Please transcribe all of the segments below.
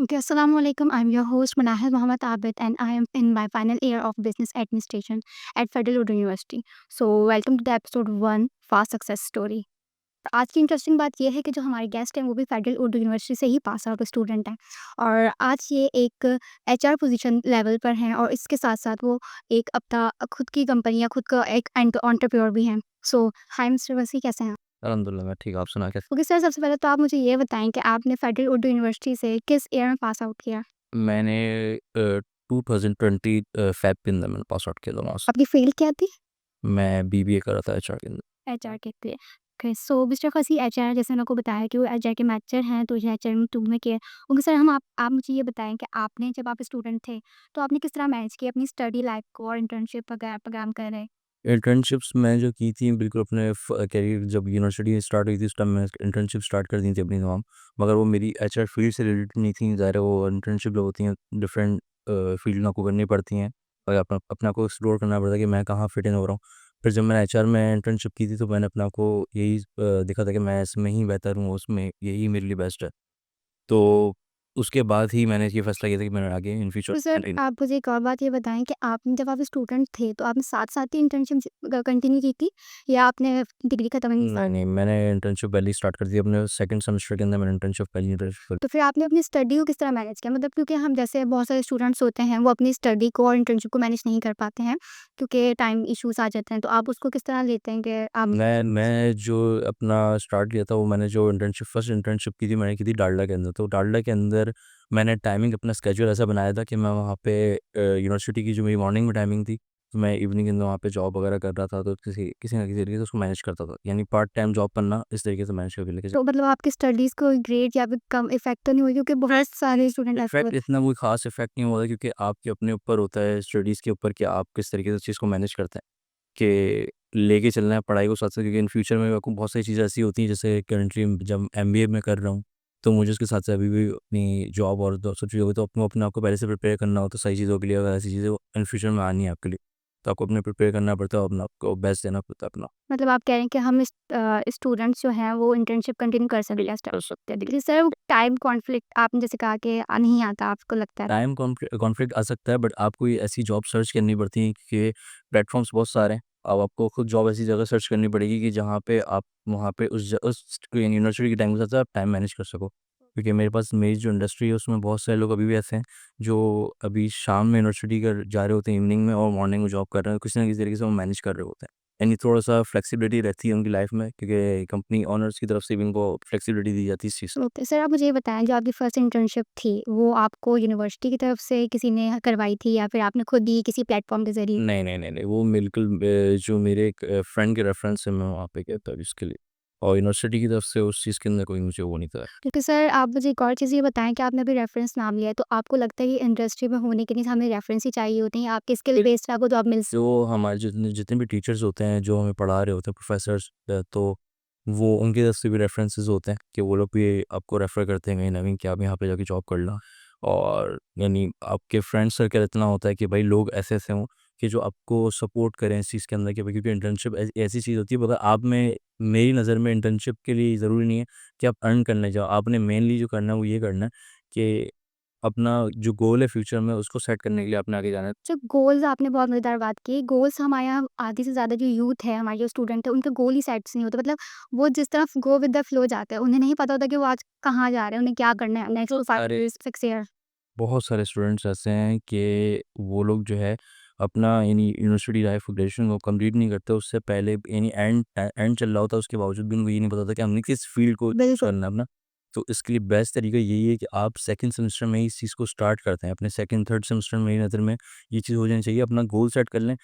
Okay, Assalamualaikum. I'm your host Manahil Mohammed Abid, and I am in my final year of business administration at Federal Urdu University. So, welcome to the episode 1 Fast Success Story. आज की interesting बात ये है कि जो हमारे guest हैं वो भी फेडरल उर्दू यूनिवर्सिटी से ही पास आउट स्टूडेंट हैं और आज ये एक एचआर पोजीशन लेवल पर हैं और इसके साथ साथ वो एक अपना खुद की कंपनी या खुद का एक एंटरप्रेन्योर भी हैं। सो हाय मिस्टर वसी, कैसे हैं आप? अल्हम्दुलिल्लाह मैं ठीक, आप सुना कैसे? ओके सर, सबसे पहले तो आप मुझे ये बताएं कि आपने फेडरल उर्दू यूनिवर्सिटी से किस ईयर में पास आउट किया? मैंने 2020 फ़ेब के अंदर मैंने पास आउट किया था वहाँ से। आपकी फील्ड क्या थी? मैं बीबीए कर रहा था एचआर के अंदर। एचआर के लिए। ओके, सो मिस्टर फसी एचआर जैसे मैंने आपको बताया कि वो एचआर के मैनेजर हैं, तो ये एचआर में 2 में किए। ओके सर, हम आप मुझे ये बताएँ कि आपने जब आप स्टूडेंट थे, तो आपने किस तरह मैनेज किया अपनी स्टडी लाइफ को और इंटर्नशिप वगैरह प्रोग्राम कर रहे? इंटर्नशिप्स मैं जो की थी बिल्कुल अपने करियर जब यूनिवर्सिटी स्टार्ट हुई थी उस टाइम मैं इंटर्नशिप स्टार्ट कर दी थी अपनी तमाम। मगर वो मेरी एचआर फील्ड से रिलेटेड नहीं थी, ज़ाहिर है वो इंटर्नशिप जो होती हैं डिफरेंट फील्ड में आपको करनी पड़ती हैं और अपने आप को एक्सप्लोर करना पड़ता है कि मैं कहाँ फिट इन हो रहा हूँ। फिर जब मैंने एचआर में इंटर्नशिप की थी तो मैंने अपने आप को यही देखा था कि मैं इसमें ही बेहतर हूँ, उसमें यही मेरे लिए बेस्ट है। तो उसके बाद ही मैंने ये फैसला किया था कि मैं आगे इन फ्यूचर तो सर कंटिन्यू। आप मुझे एक और बात ये बताएँ कि आपने जब आप स्टूडेंट थे, तो आपने साथ-साथ ही इंटर्नशिप कंटिन्यू की थी या आपने डिग्री खत्म होने के साथ? नहीं, मैंने इंटर्नशिप पहले ही स्टार्ट कर दी अपने सेकंड सेमेस्टर के अंदर मैंने इंटर्नशिप पहली इंटर्नशिप तो फिर आपने अपनी स्टडी को किस तरह मैनेज किया? मतलब क्योंकि हम जैसे बहुत सारे स्टूडेंट्स होते हैं, वो अपनी स्टडी को और इंटर्नशिप को मैनेज नहीं कर पाते हैं, क्योंकि टाइम इश्यूज़ आ जाते हैं। तो आप उसको किस तरह लेते हैं कि आप मैं जो अपना स्टार्ट किया था वो मैंने जो इंटर्नशिप फर्स्ट इंटर्नशिप की थी मैंने की थी डालडा के अंदर। तो डालडा के अंदर मैंने टाइमिंग अपना स्केड्यूल ऐसा बनाया था कि मैं वहाँ पे यूनिवर्सिटी की जो मेरी मॉर्निंग में टाइमिंग थी, तो मैं इवनिंग के अंदर वहाँ पे जॉब वगैरह कर रहा था, तो किसी किसी ना किसी तरीके से उसको मैनेज करता था। यानी पार्ट टाइम जॉब करना इस तरीके से मैनेज करके लेके तो मतलब आपकी स्टडीज़ को ग्रेड या फिर कम इफ़ेक्ट तो नहीं हुई? क्योंकि बहुत सारे स्टूडेंट ऐसे इफ़ेक्ट होते इतना कोई ख़ास इफ़ेक्ट नहीं हुआ था क्योंकि आपके अपने ऊपर होता है स्टडीज़ के ऊपर कि आप किस तरीके से उस चीज़ को मैनेज करते हैं, कि लेके चलना है पढ़ाई को साथ-साथ क्योंकि इन फ्यूचर में आपको बहुत सारी चीज़ें ऐसी होती हैं जैसे करंटली जब एमबीए मैं कर रहा हूँ, तो मुझे उसके साथ-साथ अभी भी अपनी जॉब और सब चीज़ों को तो अपने आप को पहले से प्रिपेयर करना होता है सही चीज़ों के लिए अगर ऐसी चीज़ें इन फ्यूचर में आनी है आपके लिए, तो आपको अपने प्रिपेयर करना पड़ता है और अपने आप को बेस्ट देना पड़ता है अपना। मतलब आप कह रहे हैं कि हम स्टूडेंट्स जो हैं वो इंटर्नशिप कंटिन्यू कर सकते हैं कर सकते हैं। लेकिन सर वो टाइम कॉन्फ्लिक्ट आपने जैसे कहा कि नहीं आता आपको लगता है। टाइम कॉन्फ्लिक्ट आ सकता है बट आपको ये ऐसी जॉब सर्च करनी पड़ती है कि प्लेटफ़ॉर्म्स बहुत सारे हैं। अब आपको खुद जॉब ऐसी जगह सर्च करनी पड़ेगी कि जहाँ पे आप वहाँ पे उस यूनिवर्सिटी के टाइम के साथ आप टाइम मैनेज कर सको। क्योंकि मेरे पास मेरी जो इंडस्ट्री है उसमें बहुत सारे लोग अभी भी ऐसे हैं जो अभी शाम में यूनिवर्सिटी कर जा रहे होते हैं इवनिंग में और मॉर्निंग में जॉब कर रहे हैं। किसी न किसी तरीके से वो मैनेज कर रहे होते हैं। यानी थोड़ा-सा फ्लेक्सिबिलिटी रहती है उनकी लाइफ़ में क्योंकि कंपनी ओनर्स की तरफ से भी उनको फ्लेक्सिबिलिटी दी जाती है इस चीज़ से। ओके सर, आप मुझे ये बताएं जो आपकी फर्स्ट इंटर्नशिप थी वो आपको यूनिवर्सिटी की तरफ से किसी ने करवाई थी या फिर आपने खुद ही किसी प्लेटफॉर्म के जरिए? नहीं, वो बिल्कुल जो मेरे एक फ्रेंड के रेफ़रेंस से मैं वहाँ पे गया था इसके लिए और यूनिवर्सिटी की तरफ से उस चीज़ के अंदर कोई मुझे वो नहीं था। क्योंकि सर आप मुझे एक और चीज़ ये बताएं कि आपने अभी रेफरेंस नाम लिया है, तो आपको लगता है कि इंडस्ट्री में होने के लिए हमें रेफरेंस ही चाहिए होते हैं, आपके स्किल बेस्ड आपको जॉब मिल जो हमारे जितने जितने भी टीचर्स होते हैं, जो हमें पढ़ा रहे होते हैं प्रोफ़ेसर्स तो वो उनकी तरफ से भी रेफ़रेंसेस होते हैं कि वो लोग भी आपको रेफ़र करते हैं कहीं न कहीं कि आप यहाँ पे जाके जॉब कर लो। और यानी आपके फ्रेंड सर्कल इतना होता है कि भाई लोग ऐसे-ऐसे हों कि जो आपको सपोर्ट करें इस चीज़ के अंदर कि भाई क्योंकि इंटर्नशिप ऐसी चीज़ होती है मगर आप में मेरी नज़र में इंटर्नशिप के लिए ज़रूरी नहीं है कि आप अर्न करने जाओ। आपने मेनली जो करना है वो ये करना है कि अपना जो गोल है फ्यूचर में उसको सेट करने के लिए आपने आगे जाना है। जो गोल्स आपने बहुत मज़ेदार बात की। गोल्स हमारे यहाँ आधी से ज़्यादा जो यूथ है, हमारे जो स्टूडेंट है, उनके गोल ही सेट्स नहीं होते। मतलब वो जिस तरफ गो विद द फ्लो जाते हैं, उन्हें नहीं पता होता कि वो आज कहाँ जा रहे हैं, उन्हें क्या करना है नेक्स्ट 5 अरे! Years, 6 year. बहुत सारे स्टूडेंट्स ऐसे हैं कि वो लोग जो है अपना यानी यूनिवर्सिटी लाइफ ग्रेजुएशन को कंप्लीट नहीं करते उससे पहले यानी एंड चल रहा होता है उसके बावजूद भी उनको ये नहीं पता था कि हमने किस फील्ड को चूज़ बिल्कुल। करना है अपना। तो इसके लिए बेस्ट तरीका यही है कि आप सेकंड सेमेस्टर में ही इस चीज़ को स्टार्ट करते हैं अपने सेकंड थर्ड सेमेस्टर में मेरी नज़र में ये चीज़ हो जानी चाहिए अपना गोल सेट कर लें।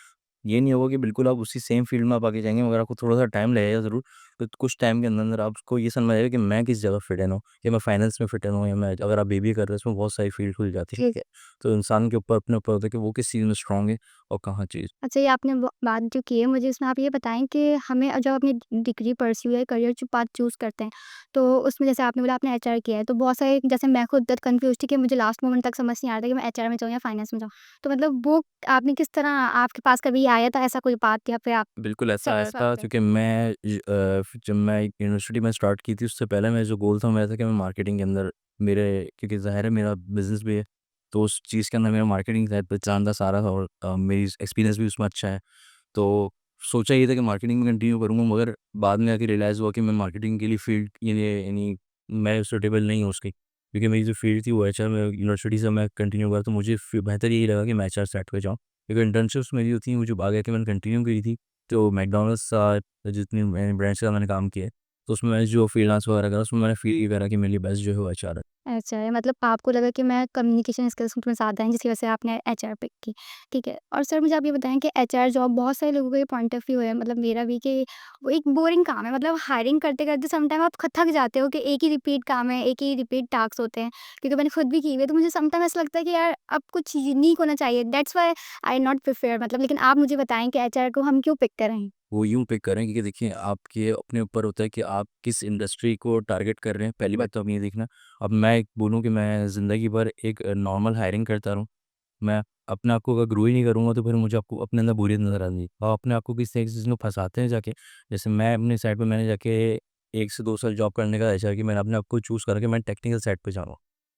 ये नहीं होगा कि बिल्कुल आप उसी सेम फील्ड में आप आगे जाएँगे मगर आपको थोड़ा-सा टाइम लगेगा ज़रूर। तो कुछ टाइम के अंदर-अंदर आपको ये समझ आएगा कि मैं किस जगह फिट इन हूँ, या मैं फाइनेंस में फिट इन हूँ या मैं अगर आप बीबीए कर रहे हो इसमें बहुत सारी फील्ड खुल जाती है, ठीक है? तो इंसान के ऊपर अपने ऊपर होता है कि वो किस चीज़ में स्ट्रॉन्ग है और कहाँ चीज़। अच्छा, ये आपने बात जो की है मुझे इसमें आप ये बताएँ कि हमें जब अपनी डिग्री परस्यू या करियर जो पाथ चूज़ करते हैं, तो उसमें जैसे आपने बोला आपने एचआर किया है, तो बहुत सारे जैसे मैं खुद तक कन्फ्यूज़ थी कि मुझे लास्ट मोमेंट तक समझ नहीं आ रहा था कि मैं एचआर में जाऊँ या फाइनेंस में जाऊँ। तो मतलब वो आपने किस तरह आपके पास कभी आया था ऐसा कोई पाथ या फिर आप बिल्कुल ऐसा सर आया इस बात था पे? क्योंकि जब मैं यूनिवर्सिटी में स्टार्ट की थी उससे पहले मेरा जो गोल था वो मेरा था कि मैं मार्केटिंग के अंदर मेरे क्योंकि ज़ाहिर है मेरा बिज़नेस भी है, तो उस चीज़ के अंदर मेरा मार्केटिंग शायद पहचान था सारा और मेरी एक्सपीरियंस भी उसमें अच्छा है। तो सोचा ये था कि मार्केटिंग में कंटिन्यू करूँगा, मगर बाद में आके रियलाइज़ हुआ कि मैं मार्केटिंग के लिए फ़ील्ड के लिए यानी मैं सूटेबल नहीं हूँ उसकी। क्योंकि मेरी जो फ़ील्ड थी वो एचआर में यूनिवर्सिटी से मैं कंटिन्यू करा, तो मुझे बेहतर यही लगा कि मैं एचआर सेट पे जाऊँ। क्योंकि इंटर्नशिप्स मेरी जो थी, वो जो आगे आके मैंने कंटिन्यू करी थी, तो मैकडॉनल्ड्स जितनी मैंने ब्रांड्स के साथ मैंने काम किया है, तो उसमें मैंने जो फ्रीलांस वगैरह करा, उसमें मैंने फ़ील ये करा कि मेरे लिए बेस्ट जो है वो एचआर है। अच्छा है, मतलब आपको लगा कि मैं कम्युनिकेशन स्किल्स मुझ में ज़्यादा हैं, जिसकी वजह से आपने एचआर पिक की, ठीक है। और सर मुझे आप ये बताएँ कि एचआर जॉब बहुत सारे लोगों का ये पॉइंट ऑफ व्यू है, मतलब मेरा भी, कि वो एक बोरिंग काम है। मतलब हायरिंग करते-करते समटाइम आप थक जाते हो कि एक ही रिपीट काम है, एक ही रिपीट टास्क होते हैं। क्योंकि मैंने खुद भी की हुई है, तो मुझे समटाइम ऐसा लगता है कि यार अब कुछ यूनिक होना चाहिए। That's why I not prefer, मतलब लेकिन आप मुझे बताएँ कि एचआर को हम क्यों पिक करें? वो यूँ पिक करें क्योंकि देखिए आपके अपने ऊपर होता है कि आप किस इंडस्ट्री को टारगेट कर रहे हैं। पहली बात तो आप ये देखना। अब मैं एक बोलूँ कि मैं ज़िंदगी भर एक नॉर्मल हायरिंग करता रहूँ, मैं अपने आप को अगर ग्रो ही नहीं करूँगा, तो फिर मुझे आपको अपने अंदर बोरियत नज़र आएगी। और अपने आप को किसी एक चीज़ में फँसाते हैं जाके। जैसे मैं अपनी साइड पे मैंने जाके 1 से 2 साल जॉब करने का ऐसा है कि मैंने अपने आप को चूज़ करा कि मैं टेक्निकल साइड पे जाऊँगा।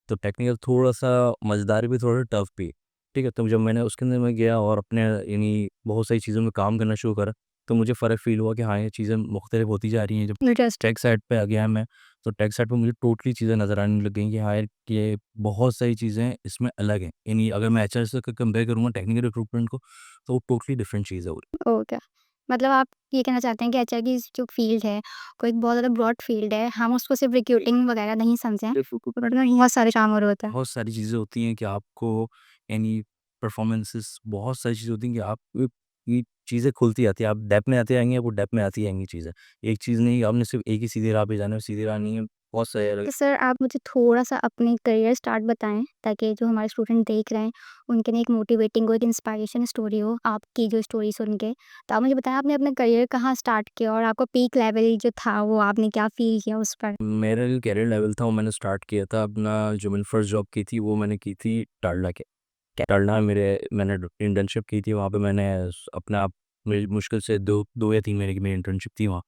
तो टेक्निकल थोड़ा-सा मज़ेदार भी, थोड़ा टफ़ भी। ठीक है? तो जब मैंने उसके अंदर मैं गया और अपने यानी बहुत सारी चीज़ों में काम करना शुरू करा, तो मुझे फ़र्क फ़ील हुआ कि हाँ, ये चीज़ें मुख्तलिफ होती जा रही हैं। जब इंटरेस्ट। टेक साइड पे आ गया मैं, तो टेक साइड पे मुझे टोटली चीज़ें नज़र आने लग गई कि हाँ यार, ये बहुत सारी चीज़ें इसमें अलग हैं। यानी अगर मैं एचआर से कंपेयर करूँगा टेक्निकल रिक्रूटमेंट को, तो वो टोटली डिफरेंट चीज़ है वो। ओके। मतलब आप ये कहना चाहते हैं कि एचआर की जो फ़ील्ड है, कोई बहुत ज़्यादा ब्रॉड फ़ील्ड है, हम उसको सिर्फ़ रिक्रूटिंग वगैरह नहीं समझें, उसमें बहुत सारे काम और होता है। बहुत सारी चीज़ें होती हैं कि आपको यानी परफ़ॉर्मेंसेस, बहुत सारी चीज़ें होती हैं कि आप ये चीज़ें खुलती आती हैं। आप डेप्थ में आते जाएँगे, वो डेप्थ में आती जाएँगी चीज़ें। एक चीज़ नहीं, आपने सिर्फ़ एक ही सीधी राह पे जाना है, सीधी राह नहीं है, बहुत सारे अलग। तो सर आप मुझे थोड़ा-सा अपनी करियर स्टार्ट बताएँ, ताकि जो हमारे स्टूडेंट देख रहे हैं, उनके लिए एक मोटिवेटिंग हो, एक इंस्पिरेशन स्टोरी हो, आपकी जो स्टोरी सुन के। तो आप मुझे बताएँ, आपने अपना करियर कहाँ स्टार्ट किया और आपका पीक लेवल जो था, वो आपने क्या फ़ील किया उस पर? मेरा जो करियर लेवल था वो मैंने स्टार्ट किया था अपना, जो मैंने फर्स्ट जॉब की थी वो मैंने की थी टालडा के। टालडा मेरे मैंने इंटर्नशिप की थी वहाँ पे। मैंने अपना आप मेरी मुश्किल से 2 या 3 महीने की मेरी इंटर्नशिप थी वहाँ।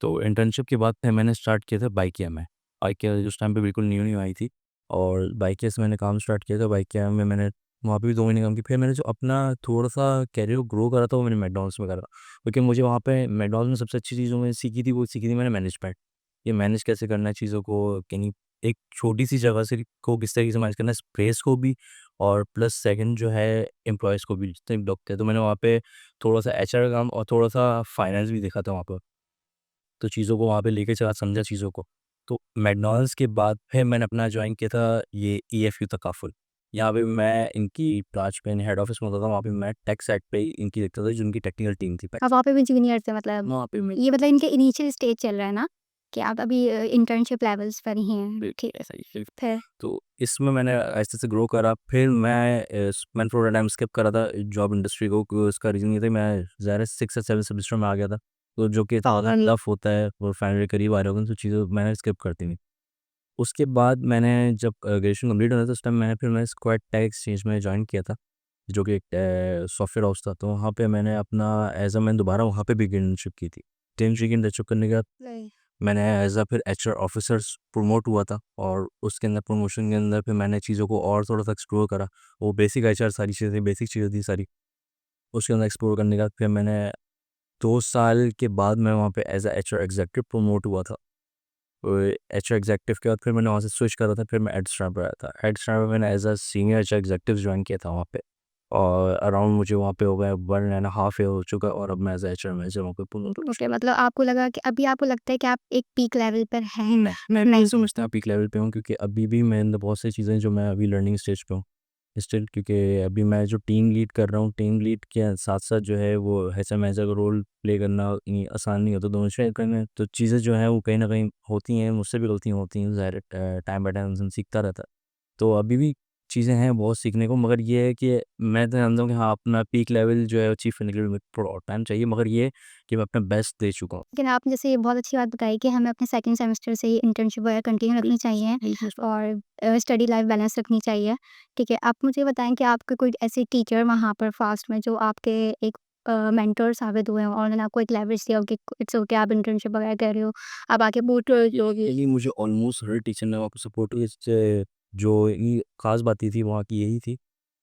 तो इंटर्नशिप के बाद फिर मैंने स्टार्ट किया था बाइकिया में। बाइकिया उस टाइम पे बिल्कुल न्यू आई थी और बाइकिया से मैंने काम स्टार्ट किया था। बाइकिया में मैंने वहाँ पे भी 2 महीने काम किया। फिर मैंने जो अपना थोड़ा-सा करियर ग्रो करा था वो मैंने मैकडॉनल्ड्स में करा। क्योंकि मुझे वहाँ पे मैकडॉनल्ड्स में सबसे अच्छी चीज़ जो मैंने सीखी थी वो सीखी थी मैंने मैनेजमेंट। ये मैनेज कैसे करना है चीज़ों को, यानी एक छोटी-सी जगह से को किस तरीके से मैनेज करना है, स्पेस को भी और प्लस सेकंड जो है एम्प्लॉइज़ को भी जितने भी लोग थे। तो मैंने वहाँ पे थोड़ा-सा एचआर का काम और थोड़ा-सा फाइनेंस भी देखा था वहाँ पे। तो चीज़ों को वहाँ पे लेके चला, समझा चीज़ों को। तो मैकडॉनल्ड्स के बाद फिर मैंने अपना जॉइन किया था ये ईएफयू तकाफुल। यहाँ पे मैं इनकी ब्रांच में हेड ऑफ़िस में होता था, वहाँ पे मैं टेक साइड पे ही इनकी देखता था, जो इनकी टेक्निकल टीम थी। आप वहाँ पे भी जूनियर थे, मतलब वहाँ पे मैं ये मतलब इनके इनिशियल स्टेज चल रहा है ना? कि आप अभी इंटर्नशिप लेवल्स पर ही हैं, ठीक है। ऐसा ही फिर फिर? तो इसमें मैंने आहिस्ते से ग्रो करा। फिर मैंने थोड़ा टाइम स्किप करा था जॉब इंडस्ट्री को। उसका रीज़न ये था कि मैं ज़ाहिर है 6 या 7 सेमेस्टर में आ गया था। तो जो कि टफ होता है और फाइनल के करीब आ रहे होते हैं, तो चीज़ें मैंने स्किप कर दी थी। उसके बाद मैंने जब ग्रेजुएशन कंप्लीट हुआ था, उस टाइम मैंने स्क्वाड टेक एक्सचेंज में जॉइन किया था, जो कि एक सॉफ्टवेयर हाउस था। तो वहाँ पे मैंने अपना मैंने दोबारा वहाँ पे भी इंटर्नशिप की थी। इंटर्नशिप करने के बाद नहीं। मैंने फिर एचआर ऑफिसर्स प्रमोट हुआ था और उसके अंदर प्रमोशन के अंदर फिर मैंने चीज़ों को और थोड़ा-सा एक्सप्लोर करा। वो बेसिक एचआर सारी चीज़ें बेसिक चीज़ें थी सारी। उसके अंदर एक्सप्लोर करने के बाद फिर मैंने 2 साल के बाद मैं वहाँ पे एचआर एग्ज़ीक्यूटिव प्रमोट हुआ था। एचआर एग्ज़ीक्यूटिव के बाद फिर मैंने वहाँ से स्विच करा था, फिर मैं एडस्ट्रा पे आया था। एडस्ट्रा में मैंने सीनियर एचआर एग्ज़ीक्यूटिव जॉइन किया था वहाँ पे और अराउंड मुझे वहाँ पे हो गया 1 एंड अ हाफ ईयर हो चुका है और अब मैं एचआर मैनेजर वहाँ पे प्रमोट हो चुका ओके, मतलब आपको लगा कि अभी आपको लगता है कि आप एक पीक लेवल पर हैं? हूँ। मैं नहीं। नहीं समझता पीक लेवल पे हूँ, क्योंकि अभी भी मेरे अंदर बहुत सारी चीज़ें जो मैं अभी लर्निंग स्टेज पे हूँ स्टिल। क्योंकि अभी मैं जो टीम लीड कर रहा हूँ, टीम लीड के साथ-साथ जो है वो एचआर मैनेजर का रोल प्ले करना इतनी आसान नहीं होता, दोनों शेयर करना है। तो चीज़ें जो हैं वो कहीं न कहीं होती हैं, मुझसे भी गलतियाँ होती हैं, ज़ाहिर है टाइम बाय टाइम इंसान सीखता रहता है। तो अभी भी चीज़ें हैं बहुत सीखने को, मगर ये है कि मैं तो जानता हूँ कि हाँ, अपना पीक लेवल जो है अचीव करने के लिए मुझे थोड़ा और टाइम चाहिए, मगर ये है कि मैं अपना बेस्ट दे चुका हूँ। लेकिन आपने जैसे ये बहुत अच्छी बात बताई कि हमें अपने सेकंड सेमेस्टर से ही इंटर्नशिप वगैरह कंटिन्यू रखनी चाहिए और स्टडी लाइफ बैलेंस रखनी चाहिए, ठीक है। आप मुझे बताएँ कि आपके कोई ऐसे टीचर वहाँ पर फ़ास्ट में जो आपके एक मेंटर साबित हुए हों और उन्होंने आपको एक लेवरेज दिया हो कि इट्स ओके, आप इंटर्नशिप वगैरह कर रहे हो, आप आगे पूछ रहे हो यही मुझे ऑलमोस्ट हर टीचर ने वहाँ पे सपोर्ट किया। इससे जो ये ख़ास बात ये थी वहाँ की यही थी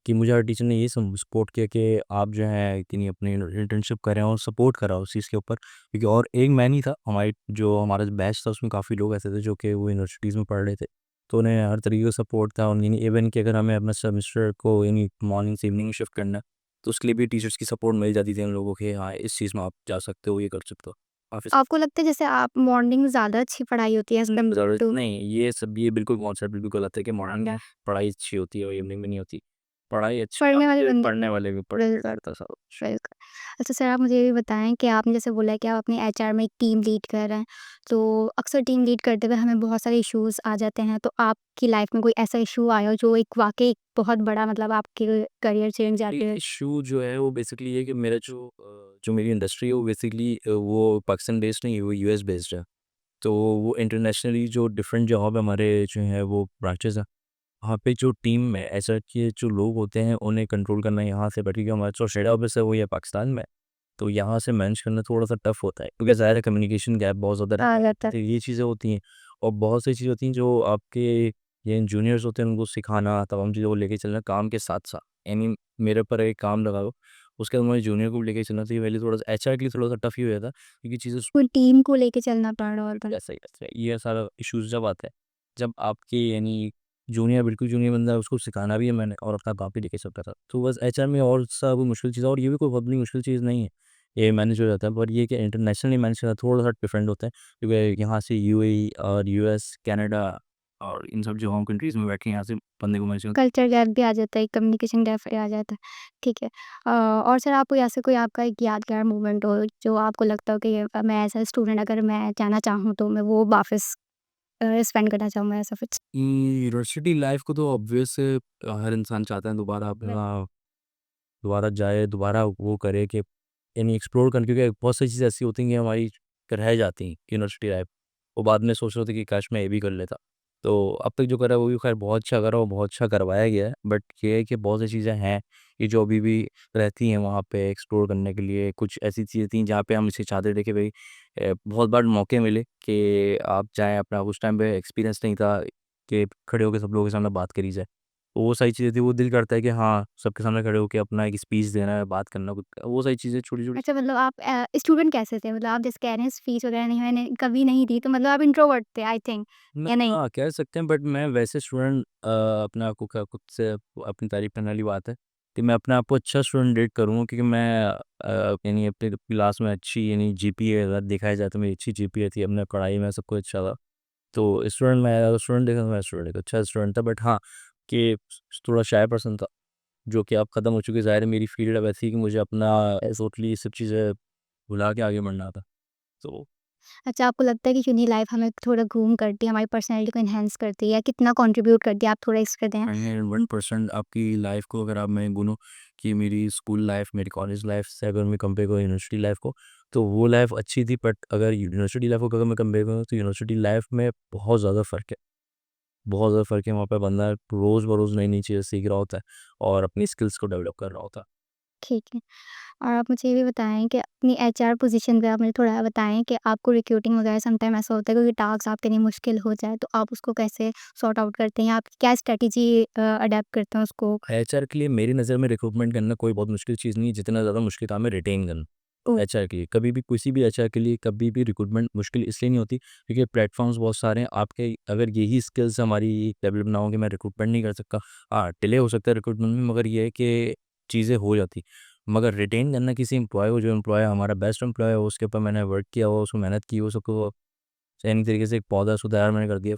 कि मुझे हर टीचर ने ये सपोर्ट किया कि आप जो है इतनी अपनी इंटर्नशिप करें और सपोर्ट करा उस चीज़ के ऊपर, क्योंकि और एक मैं नहीं था, हमारा जो बैच था उसमें काफ़ी लोग ऐसे थे जो कि वो यूनिवर्सिटीज़ में पढ़ रहे थे, तो उन्हें हर तरीके का सपोर्ट था। और यानी इवन कि अगर हमें अपना सेमेस्टर को यानी मॉर्निंग से इवनिंग शिफ्ट करना है तो उसके लिए भी टीचर्स की सपोर्ट मिल जाती थी हम लोगों के, हाँ इस चीज़ में आप जा सकते हो, ये कर सकते हो काफ़ी। आपको लगता है जैसे आप मॉर्निंग में ज़्यादा अच्छी पढ़ाई होती है एज़ ज़रूरत टू नहीं, ये बिल्कुल कॉन्सेप्ट बिल्कुल गलत है कि मॉर्निंग में पढ़ाई अच्छी होती है और इवनिंग में नहीं होती। पढ़ाई अच्छी पढ़ने वाले आपके बंदे पढ़ने वाले के ऊपर बिल्कुल, डिपेंड करता है सारा कुछ। बिल्कुल। अच्छा सर, आप मुझे ये भी बताएँ कि आपने जैसे बोला कि आप अपनी एचआर में एक टीम लीड कर रहे हैं, तो अक्सर टीम लीड करते हुए हमें बहुत सारे इश्यूज़ आ जाते हैं, तो आपकी लाइफ़ में कोई ऐसा इश्यू आया हो जो एक वाक़ई बहुत बड़ा मतलब आपके करियर चेंज ये आके इश्यू जो है वो बेसिकली ये है कि मेरा जो मेरी इंडस्ट्री है वो बेसिकली वो पाकिस्तान बेस्ड नहीं है, वो यूएस बेस्ड है। तो वो इंटरनेशनली जो डिफरेंट जॉब हमारे जो है वो ब्रांचेज़ हैं, वहाँ पे जो टीम में ऐसा कि जो लोग होते हैं उन्हें कंट्रोल करना यहाँ से बैठ के, हमारा जो हेड ऑफिस है वो ये पाकिस्तान में है। तो यहाँ से मैनेज करना थोड़ा-सा टफ होता है क्योंकि ज़ाहिर है कम्युनिकेशन गैप बहुत ज़्यादा आ रहता है। जाता है? तो ये चीज़ें होती हैं और बहुत सी चीज़ें होती हैं जो आपके ये जूनियर्स होते हैं उनको सिखाना, तमाम चीज़ों को लेके चलना काम के साथ-साथ। यानी मेरे ऊपर एक काम लगा लो, उसके बाद मुझे जूनियर को भी लेके चलना, तो ये मेरे लिए थोड़ा-सा एचआर के लिए थोड़ा-सा टफ ही हो जाता है क्योंकि चीज़ें पूरी टीम को लेके चलना पड़ रहा और ऐसा ही ये सारा इश्यूज़ जब आता है, जब आपके यानी जूनियर बिल्कुल जूनियर बंदा है उसको सिखाना भी है मैंने और अपना काम भी लेके चलता था। तो बस एचआर में और सब मुश्किल चीज़ है और ये भी कोई बहुत बड़ी मुश्किल चीज़ नहीं है। ये मैनेज हो जाता है, पर ये कि इंटरनेशनली मैनेज करना थोड़ा-सा डिफरेंट होता है क्योंकि यहाँ से यूएई और यूएस, कनाडा और इन सब जो होम कंट्रीज़ में बैठ के यहाँ से बंदे को मैनेज करना। कल्चर गैप भी आ जाता है, कम्युनिकेशन गैप आ जाता है। ठीक है। और सर आपको ऐसे कोई आपका एक यादगार मोमेंट हो जो आपको लगता हो कि मैं एज़ अ स्टूडेंट अगर मैं जाना चाहूँ तो मैं वो वापस स्पेंड करना चाहूँगा ऐसा कुछ? यूनिवर्सिटी लाइफ़ को तो ऑब्वियस हर इंसान चाहता है दोबारा अपना दोबारा जाए, दोबारा वो करे कि यानी एक्सप्लोर करने, क्योंकि बहुत सारी चीज़ें ऐसी होती हैं कि हमारी रह जाती हैं यूनिवर्सिटी लाइफ। वो बाद में सोच रहे होते कि काश मैं ये भी कर लेता। तो अब तक जो करा है वो भी खैर बहुत अच्छा करा और बहुत अच्छा करवाया गया है। बट ये है कि बहुत सी चीज़ें हैं कि जो अभी भी रहती हैं वहाँ पे एक्सप्लोर करने के लिए। कुछ ऐसी चीज़ें थी जहाँ पे हम इसे चाहते थे कि भई बहुत बार मौके मिले कि आप जाएँ, अपना उस टाइम पे एक्सपीरियंस नहीं था कि खड़े होके सब लोगों के सामने बात करी जाए। तो वो सारी चीज़ें थी, वो दिल करता है कि हाँ, सबके सामने खड़े होके अपना एक स्पीच देना है, बात करना कुछ, वो सारी चीज़ें छोटी-छोटी। अच्छा, मतलब आप स्टूडेंट कैसे थे? मतलब आप जैसे कह रहे हैं स्पीच वगैरह नहीं मैंने कभी नहीं दी तो मतलब आप इंट्रोवर्ट थे आई थिंक मैं या नहीं? हाँ, कह सकते हैं, बट मैं वैसे स्टूडेंट अपने आप को खुद से अपनी तारीफ़ करने वाली बात है कि मैं अपने आप को अच्छा स्टूडेंट रेट करूँगा क्योंकि मैं यानी अपनी क्लास में अच्छी यानी जीपीए अगर देखा जाए तो मेरी अच्छी जीपीए थी, अपने पढ़ाई में सब कुछ अच्छा था। तो स्टूडेंट मैं अगर स्टूडेंट देखा तो मैं स्टूडेंट एक अच्छा स्टूडेंट था, बट हाँ, कि थोड़ा शाय पर्सन था, जो कि अब ख़त्म हो चुकी है। ज़ाहिर है मेरी फ़ील्ड अब ऐसी है कि मुझे अपना टोटली ये सब चीज़ें भुला के आगे बढ़ना था। तो अच्छा, आपको लगता है कि यूनी लाइफ हमें थोड़ा ग्रूम करती है, हमारी पर्सनैलिटी को एनहांस करती है या कितना कंट्रीब्यूट करती है? आप थोड़ा इस पे दें। 1% आपकी लाइफ़ को अगर आप मैं गिनूँ कि मेरी स्कूल लाइफ़, मेरी कॉलेज लाइफ़ से अगर मैं कंपेयर करूँ यूनिवर्सिटी लाइफ़ को, तो वो लाइफ़ अच्छी थी, बट अगर यूनिवर्सिटी लाइफ़ को अगर मैं कंपेयर करूँ तो यूनिवर्सिटी लाइफ़ में बहुत ज़्यादा फ़र्क है। बहुत ज़्यादा फ़र्क है, वहाँ पे बंदा रोज़ बरोज़ नई-नई चीज़ें सीख रहा होता है और अपनी स्किल्स को डेवलप कर रहा होता है। ठीक है। और आप मुझे ये भी बताएँ कि अपनी एचआर पोज़ीशन पे आप मुझे थोड़ा बताएँ कि आपको रिक्रूटिंग वगैरह समटाइम ऐसा होता है कोई टास्क आपके लिए मुश्किल हो जाए, तो आप उसको कैसे सॉर्ट आउट करते हैं? या आप क्या स्ट्रैटेजी अडॉप्ट करते हैं उसको? एचआर के लिए मेरी नज़र में रिक्रूटमेंट करना कोई बहुत मुश्किल चीज़ नहीं है, जितना ज़्यादा मुश्किल काम है रिटेन करना। ओह! एचआर के लिए कभी भी किसी भी एचआर के लिए कभी भी रिक्रूटमेंट मुश्किल इसलिए नहीं होती क्योंकि प्लेटफॉर्म्स बहुत सारे हैं। आपके अगर यही स्किल्स हमारी डेवलप ना हो कि मैं रिक्रूटमेंट नहीं कर सकता, हाँ डिले हो सकता है रिक्रूटमेंट में, मगर ये है कि चीज़ें हो जाती। मगर रिटेन करना किसी एम्प्लॉय को, जो एम्प्लॉय हमारा बेस्ट एम्प्लॉय हो उसके ऊपर मैंने वर्क किया हो, उसको मेहनत की हो, उसको सही तरीके से एक पौधा उसको तैयार मैंने कर दिया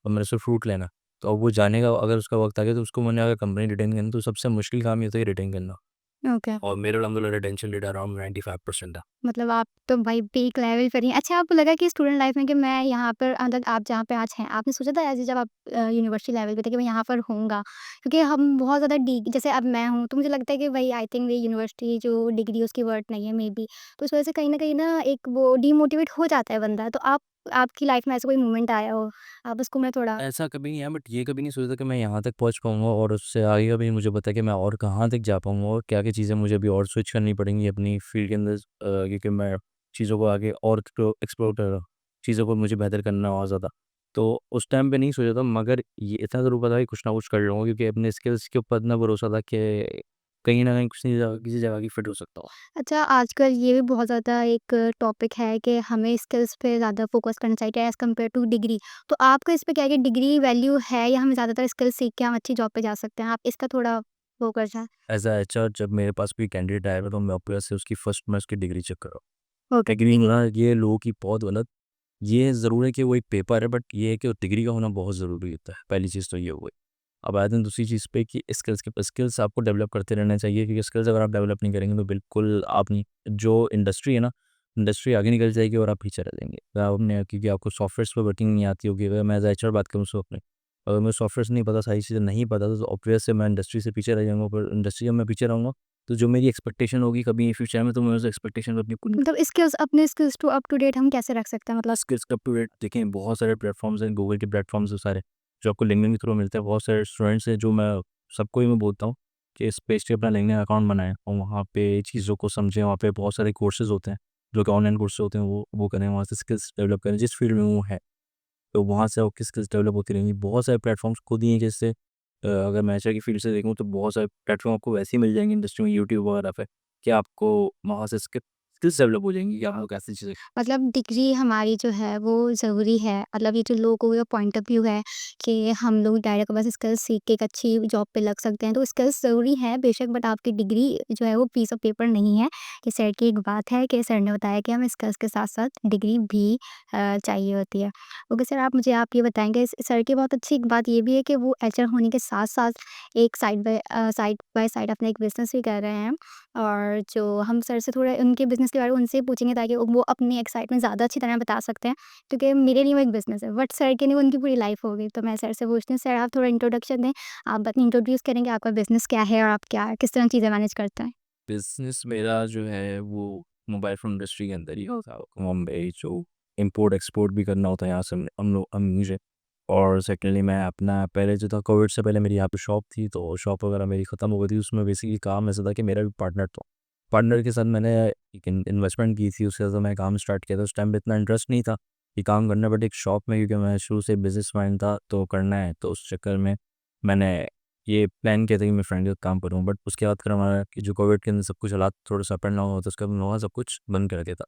और मैंने उससे फ्रूट लेना, तो अब वो जाने का अगर उसका वक्त आ गया तो उसको मैंने अगर कंपनी रिटेन करनी, तो सबसे मुश्किल काम ये होता है रिटेन करना। ओके। और मेरा अल्हम्दुलिल्लाह रिटेंशन रेट अराउंड 95% था। मतलब आप तो भाई पीक लेवल पर ही हैं। अच्छा, आपको लगा कि स्टूडेंट लाइफ में कि मैं यहाँ पर मतलब आप जहाँ पे आज हैं, आपने सोचा था ऐसे जब आप यूनिवर्सिटी लेवल पे थे कि मैं यहाँ पर होऊँगा? क्योंकि हम बहुत ज़्यादा डी जैसे अब मैं हूँ, तो मुझे लगता है कि भई आई थिंक ये यूनिवर्सिटी जो डिग्री उसकी वर्थ नहीं है मे बी। तो इस वजह से कहीं न कहीं ना एक वो डीमोटिवेट हो जाता है बंदा। तो आप आपकी लाइफ में ऐसा कोई मोमेंट आया हो, आप उसको मैं थोड़ा ऐसा कभी नहीं है, बट ये कभी नहीं सोचा था कि मैं यहाँ तक पहुँच पाऊँगा और उससे आगे का भी नहीं मुझे पता कि मैं और कहाँ तक जा पाऊँगा और क्या-क्या चीज़ें मुझे अभी और स्विच करनी पड़ेंगी अपनी फ़ील्ड के अंदर क्योंकि मैं चीज़ों को आगे और एक्सप्लोर कर रहा हूँ, चीज़ों को मुझे बेहतर करना है और ज़्यादा। तो उस टाइम पे नहीं सोचा था, मगर ये इतना ज़रूर पता है कि कुछ ना कुछ कर लूँगा, क्योंकि अपने स्किल्स के ऊपर इतना भरोसा था कि कहीं न कहीं किसी जगह की फिट हो सकता हूँ। अच्छा, आजकल ये भी बहुत ज़्यादा एक टॉपिक है कि हमें स्किल्स पे ज़्यादा फ़ोकस करना चाहिए एज़ कम्पेयर टू डिग्री। तो आपका इस पे क्या है कि डिग्री वैल्यू है या हमें ज़्यादातर स्किल्स सीख के हम अच्छी जॉब पे जा सकते हैं? आप इसका थोड़ा वो कर जाएँ। एज़ अ एचआर जब मेरे पास कोई कैंडिडेट आएगा तो मैं ऑब्वियस से उसकी फर्स्ट मैं उसकी डिग्री चेक कर रहा हूँ। ओके। डिग्री मिलना ये लोगों की बहुत गलत, ये ज़रूर है कि वो एक पेपर है, बट ये है कि डिग्री का होना बहुत ज़रूरी होता है। पहली चीज़ तो ये हो गई। अब आते हैं दूसरी चीज़ पे कि स्किल्स आपको डेवलप करते रहना चाहिए, क्योंकि स्किल्स अगर आप डेवलप नहीं करेंगे तो बिल्कुल आप नहीं, जो इंडस्ट्री है ना, इंडस्ट्री आगे निकल जाएगी और आप पीछे रह जाएंगे। तो आपने, क्योंकि आपको सॉफ्टवेयर्स पे वर्किंग नहीं आती होगी, अगर मैं एज़ अ एचआर बात करूँ सो अपने, अगर मुझे सॉफ्टवेयर्स नहीं पता, सारी चीज़ें नहीं पता, तो ऑब्वियस से मैं इंडस्ट्री से पीछे रह जाऊँगा। पर इंडस्ट्री जब मैं पीछे रहूँगा तो जो मेरी एक्सपेक्टेशन होगी कभी फ्यूचर में, तो मैं उस एक्सपेक्टेशन को अपनी पूरी मतलब स्किल्स अपने skills to up to date हम कैसे रख सकते हैं? मतलब स्किल्स अप टू डेट देखें, बहुत सारे प्लेटफ़ॉर्म्स हैं, गूगल के प्लेटफ़ॉर्म्स हैं सारे, जो आपको लिंक्डइन के थ्रू मिलते हैं। बहुत सारे स्टूडेंट्स हैं जो मैं सबको ही मैं बोलता हूँ कि इस पेज पे अपना लिंक्डइन अकाउंट बनाएँ और वहाँ पे चीज़ों को समझें। वहाँ पे बहुत सारे कोर्सेज़ होते हैं, जो कि ऑनलाइन कोर्सेज़ होते हैं, वो करें, वहाँ से स्किल्स डेवलप करें, जिस फ़ील्ड में वो है। तो वहाँ से आपकी स्किल्स डेवलप होती रहेंगी। बहुत सारे प्लेटफ़ॉर्म्स खुद ही हैं, जैसे अगर मैं एचआर की फ़ील्ड से देखूँ तो बहुत सारे प्लेटफ़ॉर्म आपको वैसे ही मिल जाएँगे इंडस्ट्री में, यूट्यूब वगैरह पे, कि आपको वहाँ से स्किल्स डेवलप हो जाएँगी कि आप लोग कैसी चीज़ें। मतलब डिग्री हमारी जो है वो ज़रूरी है। मतलब ये जो लोगों का पॉइंट ऑफ व्यू है कि हम लोग डायरेक्ट बस स्किल्स सीख के एक अच्छी जॉब पे लग सकते हैं, तो स्किल्स ज़रूरी है बेशक, बट आपकी डिग्री जो है वो पीस ऑफ पेपर नहीं है। कि सर की एक बात है कि सर ने बताया कि हमें स्किल्स के साथ-साथ डिग्री भी चाहिए होती है। ओके सर, आप मुझे आप ये बताएँगे सर की बहुत अच्छी एक बात ये भी है कि वो एचआर होने के साथ-साथ एक साइड बाय साइड अपना एक बिज़नेस भी कर रहे हैं। और जो हम सर से थोड़ा उनके बिज़नेस के बारे में उनसे पूछेंगे ताकि वो अपनी एक्साइटमेंट ज़्यादा अच्छी तरह बता सकते हैं। क्योंकि मेरे लिए वो एक बिज़नेस है, बट सर के लिए वो उनकी पूरी लाइफ़ हो गई। तो मैं सर से पूछती हूँ, सर आप थोड़ा इंट्रोडक्शन दें। आप इंट्रोड्यूस करेंगे आपका बिज़नेस क्या है और आप क्या किस तरह चीज़ें मैनेज करते हैं? बिज़नेस मेरा जो है वो मोबाइल फ़ोन इंडस्ट्री के अंदर ही होता है। बॉम्बे जो इम्पोर्ट एक्सपोर्ट भी करना होता है यहाँ से हम मुझे। और सेकेंडली मैं अपना पहले जो था, कोविड से पहले मेरी यहाँ पे शॉप थी, तो शॉप वगैरह मेरी ख़त्म हो गई थी। उसमें बेसिकली काम ऐसा था कि मेरा भी पार्टनर था। पार्टनर के साथ मैंने एक इन्वेस्टमेंट की थी, उसके साथ मैं काम स्टार्ट किया था। उस टाइम पे इतना इंटरेस्ट नहीं था कि काम करना, बट एक शॉप में, क्योंकि मैं शुरू से बिज़नेस माइंड था तो करना है, तो उस चक्कर में मैंने ये प्लान किया था कि मैं फ्रेंड के साथ काम करूँ। बट उसके बाद फिर हमारा कि जो कोविड के अंदर सब कुछ हालात थोड़ा-सा अप एंड डाउन होता है, उसके बाद हम लोगों ने सब कुछ बंद कर दिया था।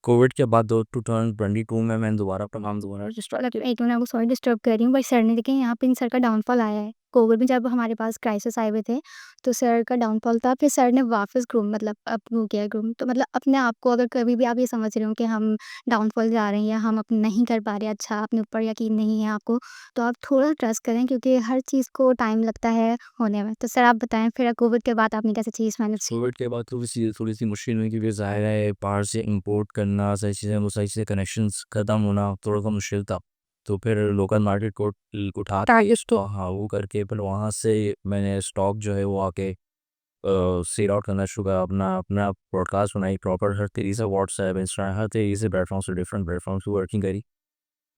कोविड के बाद दो 2022 में मैंने दोबारा अपना काम दोबारा डिस्टर्ब एक मिनट, मैं आपको सॉरी डिस्टर्ब कर रही हूँ, बट सर ने देखिए यहाँ पे इन सर का डाउनफॉल आया है। कोविड में जब हमारे पास क्राइसिस आए हुए थे, तो सर का डाउनफॉल था, फिर सर ने वापस ग्रूम मतलब अब वो किया ग्रूम। तो मतलब अपने आप को अगर कभी भी आप ये समझ रहे हो कि हम डाउनफॉल जा रहे हैं या हम अब नहीं कर पा रहे हैं अच्छा, अपने ऊपर यकीन नहीं है आपको, तो आप थोड़ा ट्रस्ट करें क्योंकि हर चीज़ को टाइम लगता है होने में। तो सर आप बताएँ फिर कोविड के बाद आपने कैसे चीज़ मैनेज की? कोविड के बाद थोड़ी-सी मुश्किल हुई, क्योंकि ज़ाहिर है बाहर से इम्पोर्ट करना, सारी चीज़ें, वो सारी चीज़ें, कनेक्शंस खत्म होना थोड़ा-सा मुश्किल था। तो फिर लोकल मार्केट को उठा के स्टॉक, हाँ, वो करके फिर वहाँ से मैंने स्टॉक जो है वो आके सेल आउट करना शुरू करा। अपना अपना पॉडकास्ट बनाई प्रॉपर, हर तरीके से व्हाट्सएप, इंस्टाग्राम, हर तरीके से प्लेटफ़ॉर्म से, डिफरेंट प्लेटफ़ॉर्म से वर्किंग करी।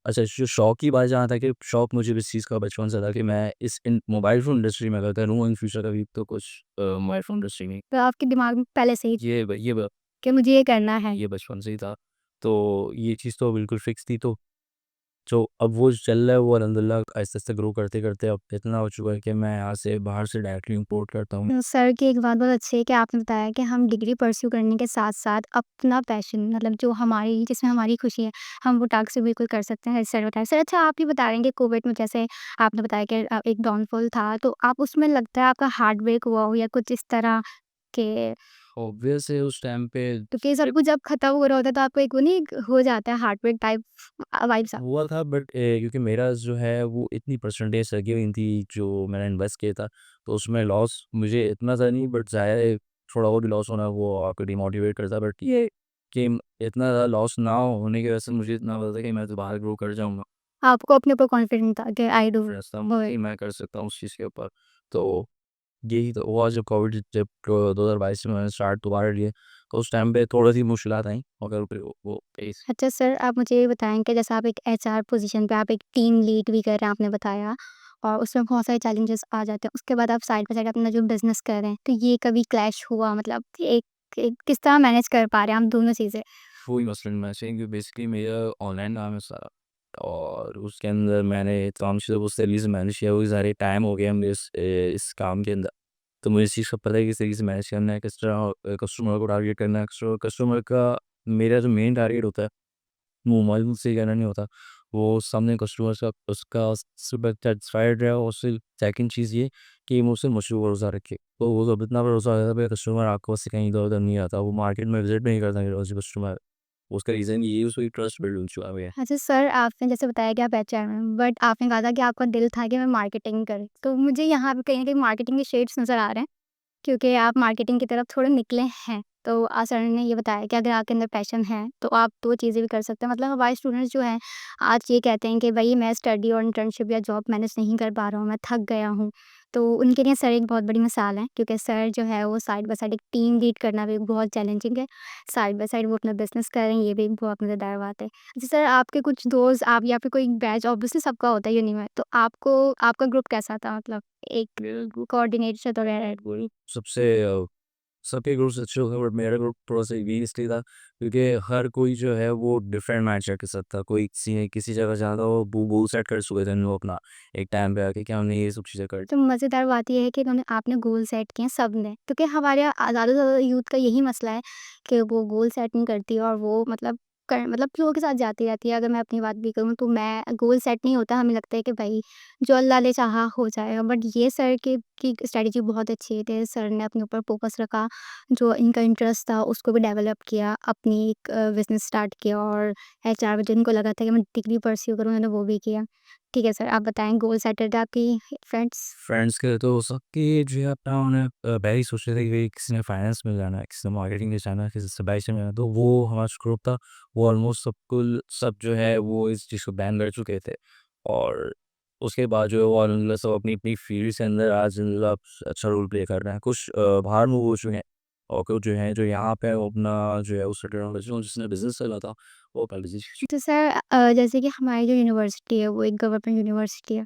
अच्छा, जो शौक की बात जहाँ तक है, शौक मुझे इस चीज़ का बचपन से था कि मैं इस इन मोबाइल फ़ोन इंडस्ट्री में अगर करूँ इन फ्यूचर कभी, तो कुछ मोबाइल फ़ोन इंडस्ट्री में, तो आपके दिमाग में पहले से ही ये ब ये ब कि मुझे ये करना है? ये बचपन से ही था। तो ये चीज़ तो बिल्कुल फ़िक्स थी। तो जो अब वो चल रहा है, वो अल्हम्दुलिल्लाह आहिस्ता-आहिस्ता ग्रो करते-करते अब इतना हो चुका है कि मैं यहाँ से बाहर से डायरेक्टली इम्पोर्ट करता हूँ। सर की एक बात बहुत अच्छी है कि आपने बताया कि हम डिग्री परस्यू करने के साथ-साथ अपना पैशन मतलब जो हमारी जिसमें हमारी खुशी है, हम वो टास्क भी बिल्कुल कर सकते हैं, जैसे सर बताया। सर अच्छा आप ये बता रहे हैं कि कोविड में जैसे आपने बताया कि एक डाउनफॉल था, तो आप उसमें लगता है आपका हार्ट ब्रेक हुआ हो या कुछ इस तरह के ऑब्वियस है उस टाइम पे क्योंकि सब कुछ जब खत्म हो रहा होता है तो आपको एक वो नहीं हो जाता है हार्ट ब्रेक टाइप वाइब्स हुआ था, बट क्योंकि मेरा जो है वो इतनी परसेंटेज लगी हुई थी जो मैंने इन्वेस्ट किया था, तो उसमें लॉस मुझे इतना ज़्यादा नहीं, बट ज़ाहिर है थोड़ा बहुत भी लॉस होना वो आपको डिमोटिवेट करता है। बट ये कि इतना ज़्यादा लॉस ना होने की वजह से मुझे इतना पता था कि मैं दोबारा ग्रो कर जाऊँगा। आपको अपने ऊपर कॉन्फिडेंट था कि आई डू रास्ता वो कि मैं कर सकता हूँ उस चीज़ के ऊपर। तो यही तो हुआ जब कोविड, जब 2022 में मैंने स्टार्ट दोबारा लिए, तो उस टाइम पे थोड़ी-सी मुश्किलात आई मगर फिर वो फेस अच्छा सर, आप मुझे ये बताएँ कि जैसे आप एक एचआर पोज़ीशन पे आप एक टीम लीड भी कर रहे हैं आपने बताया और उसमें बहुत सारे चैलेंजेस आ जाते हैं। उसके बाद आप साइड बाय साइड अपना जो बिज़नेस कर रहे हैं, तो ये कभी क्लैश हुआ मतलब एक एक किस तरह मैनेज कर पा रहे हैं आप दोनों चीज़ें? वही मसलन मैं चाहिए बेसिकली मेरा ऑनलाइन काम है सारा और उसके अंदर मैंने तमाम चीज़ों को सही से मैनेज किया हुआ सारे टाइम हो गया मेरे इस काम के अंदर। तो मुझे इस चीज़ का पता है कि किस तरीके से मैनेज करना है, किस तरह कस्टमर को टारगेट करना है। कस्टमर का मेरा जो मेन टारगेट होता है वो मोबाइल से कहना नहीं होता। वो सामने कस्टमर का उसका सुबह सैटिस्फाइड रहे और उससे सेकंड चीज़ ये कि वो उससे मुझ पे भरोसा रखे। तो वो जब इतना भरोसा रहता है कस्टमर आपको से कहीं इधर-उधर नहीं आता। वो मार्केट में विज़िट नहीं करता मेरे पास कस्टमर। उसका रीज़न ये है उसको ट्रस्ट बिल्ड हो चुका है। अच्छा सर, आपने जैसे बताया कि आप एचआर में बट आपने कहा था कि आपका दिल था कि मैं मार्केटिंग करूँ। तो मुझे यहाँ पे कहीं न कहीं मार्केटिंग के शेड्स नज़र आ रहे हैं। क्योंकि आप मार्केटिंग की तरफ थोड़े निकले हैं। तो सर ने ये बताया कि अगर आपके अंदर पैशन है, तो आप 2 चीज़ें भी कर सकते हैं। मतलब हमारे स्टूडेंट्स जो हैं, आज ये कहते हैं कि भई मैं स्टडी और इंटर्नशिप या जॉब मैनेज नहीं कर पा रहा हूँ, मैं थक गया हूँ। तो उनके लिए सर एक बहुत बड़ी मिसाल हैं, क्योंकि सर जो है वो साइड बाय साइड एक टीम लीड करना भी बहुत चैलेंजिंग है। साइड बाय साइड वो अपना बिज़नेस कर रहे हैं, ये भी एक बहुत मज़ेदार बात है। जी सर, आपके कुछ दोस्त आप या फिर कोई बैच ऑब्वियसली सबका होता है यूनी में, तो आपको आपका ग्रुप कैसा था? मतलब एक कोऑर्डिनेशन तो रह सबसे सबके ग्रुप्स अच्छे हो गए बट मेरा ग्रुप थोड़ा-सा वीक इसलिए था क्योंकि हर कोई जो है वो डिफरेंट माइंडसेट के साथ था। कोई किसी जगह जहाँ था वो गोल सेट कर चुके थे वो अपना एक टाइम पे आके कि हमने ये सब चीज़ें कर तो मज़ेदार बात ये है कि इन्होंने आपने गोल सेट किए हैं सबने, क्योंकि हमारे यहाँ ज़्यादा से ज़्यादा यूथ का यही मसला है कि वो गोल सेट नहीं करती और वो मतलब फ्लो के साथ जाती रहती है। अगर मैं अपनी बात भी करूँ तो मैं गोल सेट नहीं होता, हमें लगता है कि भाई जो अल्लाह ने चाहा हो जाएगा। बट ये सर की स्ट्रैटेजी बहुत अच्छी थी। सर ने अपने ऊपर फ़ोकस रखा, जो इनका इंटरेस्ट था उसको भी डेवलप किया, अपनी एक बिज़नेस स्टार्ट किया और एचआर में जिनको लगा था कि मैं डिग्री परस्यू करूँ, उन्होंने वो भी किया। ठीक है सर, आप बताएँ गोल सेटर थे आपकी फ्रेंड्स? फ्रेंड्स के तो सबके जो है अपना उन्हें पहले ही सोच रहे थे कि भाई किसी ने फाइनेंस में जाना है, किसी ने मार्केटिंग में जाना है, किसी ने सप्लाई चेन में जाना है। तो वो हमारा जो ग्रुप था वो ऑलमोस्ट सब जो है वो इस चीज़ को बैन कर चुके थे। और उसके बाद जो है वो अलहमदुलिल्लाह सब अपनी फील्ड के अंदर आज अल्हम्दुलिल्लाह अच्छा रोल प्ले कर रहे हैं। कुछ बाहर मूव हो चुके हैं और कुछ जो हैं जो यहाँ पे वो अपना जो है वो सेटल डाउन कर चुके हैं। जिसने बिज़नेस चला था वो पहले से तो सर जैसे कि हमारी जो यूनिवर्सिटी है वो एक गवर्नमेंट यूनिवर्सिटी है,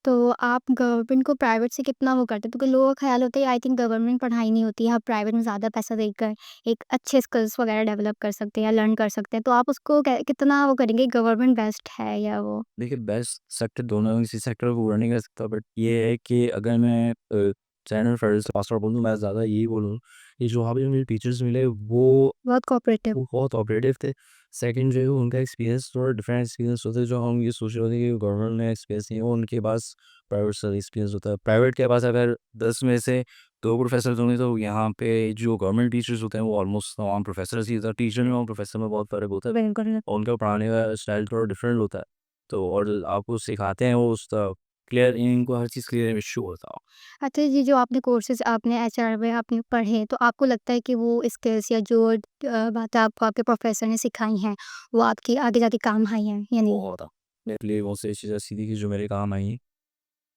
तो आप गवर्नमेंट को प्राइवेट से कितना वो करते हैं? क्योंकि लोगों का ख़्याल होता है आई थिंक गवर्नमेंट पढ़ाई नहीं होती है, आप प्राइवेट में ज़्यादा पैसा देकर एक अच्छे स्किल्स वगैरह डेवलप कर सकते हैं या लर्न कर सकते हैं, तो आप उसको कै कितना वो करेंगे गवर्नमेंट बेस्ट है या वो? देखिए बेस्ट सेक्टर दोनों इसी सेक्टर को बुरा नहीं कर सकता बट ये है कि अगर मैं चैनल फर्स्ट पास आउट बोलूँ मैं ज़्यादा यही बोलूँ कि जो वहाँ पे मुझे टीचर्स मिले बहुत कोऑपरेटिव। वो बहुत ऑपरेटिव थे। सेकंड जो है उनका एक्सपीरियंस थोड़ा डिफरेंट एक्सपीरियंस होता है जो हम ये सोच रहे होते हैं कि गवर्नमेंट में एक्सपीरियंस नहीं है वो उनके पास प्राइवेट से एक्सपीरियंस होता है। प्राइवेट के पास अगर 10 में से 2 प्रोफ़ेसर्स होंगे तो यहाँ पे जो गवर्नमेंट टीचर्स होते हैं वो ऑलमोस्ट तमाम प्रोफ़ेसर्स ही होता है। टीचर में और प्रोफ़ेसर में बहुत फ़र्क होता है। बिल्कुल। और उनका पढ़ाने का स्टाइल थोड़ा डिफरेंट होता है। तो और आपको सिखाते हैं वो उसका क्लियर इनको हर चीज़ क्लियर इशू होता है। अच्छा ये जो आपने कोर्सेज़ आपने एचआर में आपने पढ़े, तो आपको लगता है कि वो स्किल्स या जो बातें आपको आपके प्रोफ़ेसर ने सिखाई हैं, वो आपकी आगे जाके काम आई हैं या नहीं? बहुत डेफ़िनेटली बहुत सारी चीज़ें ऐसी थी कि जो मेरे काम आई।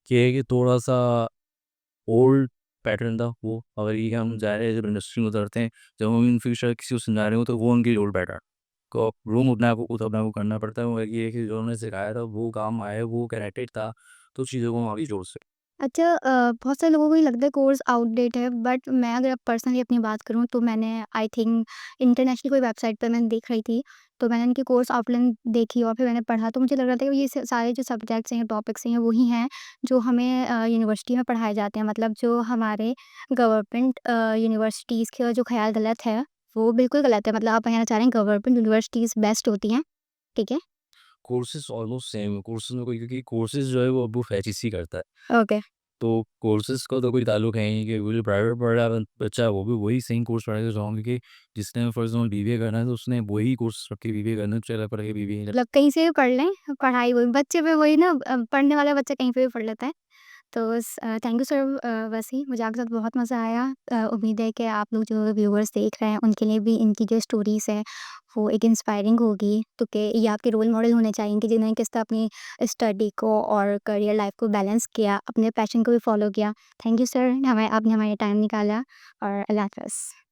कि है कि थोड़ा-सा ओल्ड पैटर्न था वो। अगर ये हम जा रहे हैं जब इंडस्ट्री में उतरते हैं, जब हम इन फ्यूचर किसी को समझा रहे हो तो वो उनकी ओल्ड पैटर्न को रूम अपने आप को खुद अपने आप को करना पड़ता है। मगर ये है कि जो उन्होंने सिखाया था वो काम आया, वो कनेक्टेड था, तो चीज़ों को हम आगे जोड़ सकते। अच्छा बहुत सारे लोगों को ये लगता है कोर्स आउटडेट है बट मैं अगर अब पर्सनली अपनी बात करूँ तो मैंने आई थिंक इंटरनेशनल कोई वेबसाइट पर मैंने देख रही थी तो मैंने उनकी कोर्स आउटलाइन देखी और फिर मैंने पढ़ा तो मुझे लग रहा था कि ये सारे जो सब्जेक्ट्स हैं टॉपिक्स हैं वही हैं जो हमें यूनिवर्सिटी में पढ़ाए जाते हैं मतलब जो हमारे गवर्नमेंट यूनिवर्सिटीज़ के जो ख्याल गलत है वो बिल्कुल गलत है मतलब आप कहना चाह रहे हैं गवर्नमेंट यूनिवर्सिटीज़ बेस्ट होती हैं ठीक है कोर्सेज़ ऑलमोस्ट सेम है, कोर्सेज़ में कोई क्योंकि कोर्सेज़ जो है वो अबू फैचिस ही करता है। ओके तो कोर्सेज़ का तो कोई ताल्लुक है ही नहीं कि वो जो प्राइवेट पढ़ रहा है बच्चा वो भी वही सेम कोर्स पढ़ेगा जो हम क्योंकि जिसने फॉर एग्ज़ाम्पल बीबीए करना है तो उसने वही कोर्स रख के बीबीए करना है, चला पढ़ के बीबीए मतलब कहीं से भी पढ़ लें पढ़ाई वही बच्चे पे वही ना पढ़ने वाला बच्चा कहीं पे भी पढ़ लेता है तो थैंक यू सर वैसे ही मुझे आपके साथ बहुत मज़ा आया उम्मीद है कि आप लोग जो व्यूअर्स देख रहे हैं उनके लिए भी इनकी जो स्टोरीज़ है वो एक इंस्पायरिंग होगी क्योंकि ये आपके रोल मॉडल होने चाहिए कि जिन्होंने किस तरह अपनी स्टडी को और करियर लाइफ को बैलेंस किया अपने पैशन को भी फॉलो किया थैंक यू सर हमें आपने हमारे टाइम निकाला और अल्लाह हाफ़िज़